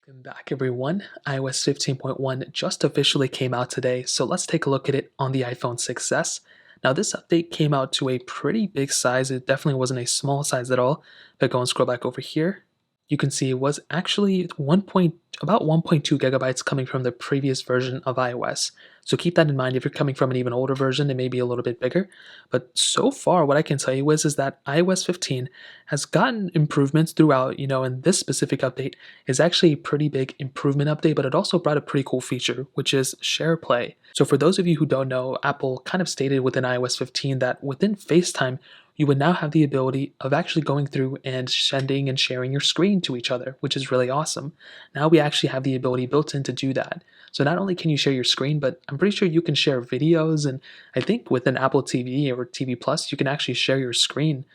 Welcome back everyone. iOS 15.1 just officially came out today, so let's take a look at it on the iPhone 6s. Now this update came out to a pretty big size. It definitely wasn't a small size at all. If I go and scroll back over here, you can see it was actually about 1.2 gigabytes coming from the previous version of iOS. So keep that in mind. If you're coming from an even older version, it may be a little bit bigger. But so far, what I can tell you is that iOS 15 has gotten improvements throughout, and this specific update is actually a pretty big improvement update, but it also brought a pretty cool feature, which is Share Play. So for those of you who don't know, Apple kind of stated within iOS 15 that within FaceTime, you would now have the ability of actually going through and sending and sharing your screen to each other, which is really awesome. Now we actually have the ability built in to do that. So not only can you share your screen, but I'm pretty sure you can share videos, and I think within Apple TV or TV Plus, you can actually share your screen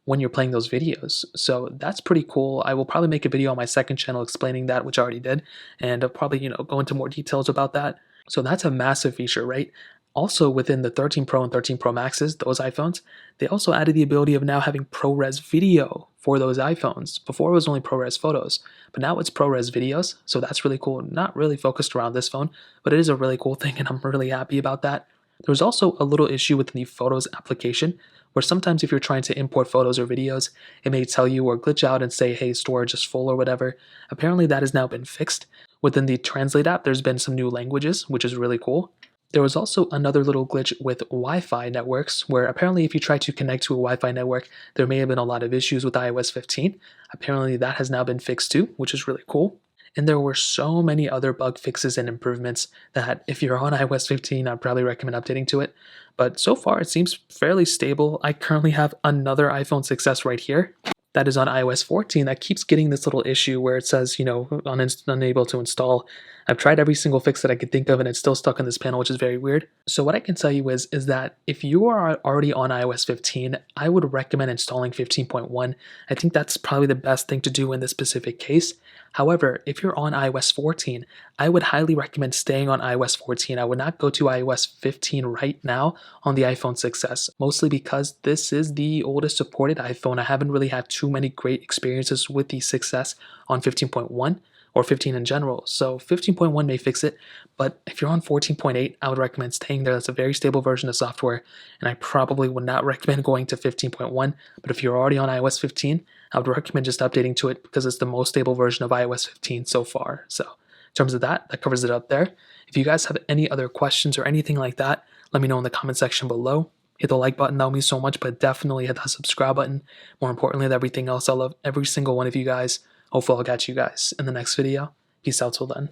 when you're playing those videos. So that's pretty cool. I will probably make a video on my second channel explaining that, which I already did, and I'll probably, go into more details about that. So that's a massive feature, right? Also, within the 13 Pro and 13 Pro Maxes, those iPhones, they also added the ability of now having ProRes video for those iPhones. Before it was only ProRes photos, but now it's ProRes videos, so that's really cool. Not really focused around this phone, but it is a really cool thing, and I'm really happy about that. There was also a little issue with the Photos application, where sometimes if you're trying to import photos or videos, it may tell you or glitch out and say, hey, storage is full or whatever. Apparently that has now been fixed. Within the Translate app, there's been some new languages, which is really cool. There was also another little glitch with Wi-Fi networks, where apparently if you try to connect to a Wi-Fi network, there may have been a lot of issues with iOS 15. Apparently that has now been fixed too, which is really cool. And there were so many other bug fixes and improvements that if you're on iOS 15, I'd probably recommend updating to it. But so far, it seems fairly stable. I currently have another iPhone 6s right here that is on iOS 14 that keeps getting this little issue where it says, unable to install. I've tried every single fix that I could think of, and it's still stuck on this panel, which is very weird. So what I can tell you is that if you are already on iOS 15, I would recommend installing 15.1. I think that's probably the best thing to do in this specific case. However, if you're on iOS 14, I would highly recommend staying on iOS 14. I would not go to iOS 15 right now on the iPhone 6s, mostly because this is the oldest supported iPhone. I haven't really had too many great experiences with the 6s on 15.1 or 15 in general. So 15.1 may fix it, but if you're on 14.8, I would recommend staying there. That's a very stable version of software, and I probably would not recommend going to 15.1, but if you're already on iOS 15, I would recommend just updating to it because it's the most stable version of iOS 15 so far. So in terms of that covers it up there. If you guys have any other questions or anything like that, let me know in the comment section below. Hit the like button, that would mean so much, but definitely hit that subscribe button. More importantly than everything else, I love every single one of you guys. Hopefully I'll catch you guys in the next video. Peace out till then.